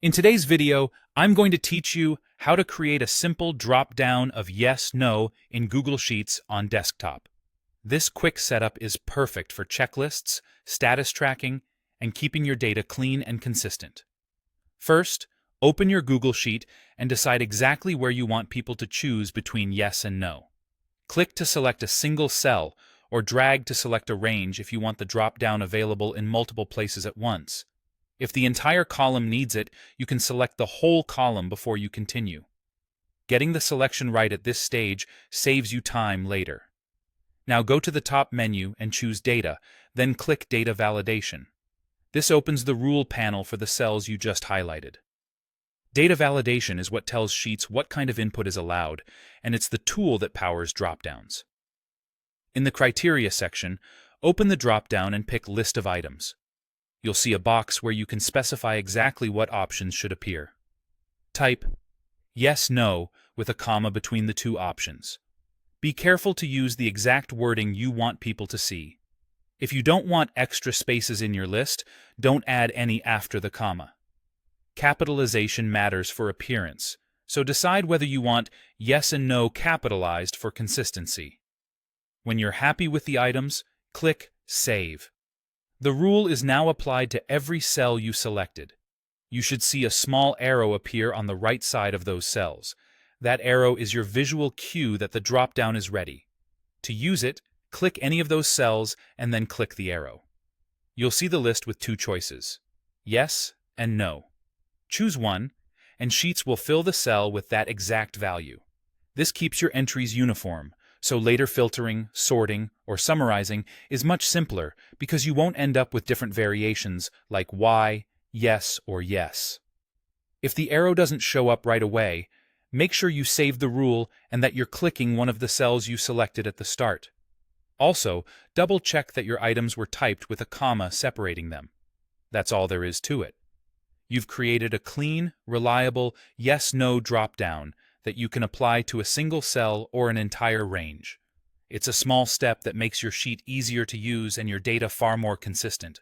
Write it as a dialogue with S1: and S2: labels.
S1: In today's video, I'm going to teach you how to create a simple drop-down of yes, no in Google Sheets on desktop. This quick setup is perfect for checklists, status tracking, and keeping your data clean and consistent. First, open your Google Sheet and decide exactly where you want people to choose between yes and no. Click to select a single cell or drag to select a range if you want the drop-down available in multiple places at once. If the entire column needs it, you can select the whole column before you continue. Getting the selection right at this stage saves you time later. Now go to the top menu and choose Data, then click Data Validation. This opens the rule panel for the cells you just highlighted. Data validation is what tells Sheets what kind of input is allowed, and it's the tool that powers dropdowns. In the Criteria section, open the dropdown and pick List of Items. You'll see a box where you can specify exactly what options should appear. Type yes, no with a comma between the two options. Be careful to use the exact wording you want people to see. If you don't want extra spaces in your list, don't add any after the comma. Capitalization matters for appearance, so decide whether you want yes and no capitalized for consistency. When you're happy with the items, click Save. The rule is now applied to every cell you selected. You should see a small arrow appear on the right side of those cells. That arrow is your visual cue that the dropdown is ready. To use it, click any of those cells and then click the arrow. You'll see the list with two choices, yes and no. Choose one, and Sheets will fill the cell with that exact value. This keeps your entries uniform, so later filtering, sorting, or summarizing is much simpler because you won't end up with different variations like Y, yes, or yes. If the arrow doesn't show up right away, make sure you save the rule and that you're clicking one of the cells you selected at the start. Also, double-check that your items were typed with a comma separating them. That's all there is to it. You've created a clean, reliable yes-no dropdown that you can apply to a single cell or an entire range. It's a small step that makes your sheet easier to use and your data far more consistent.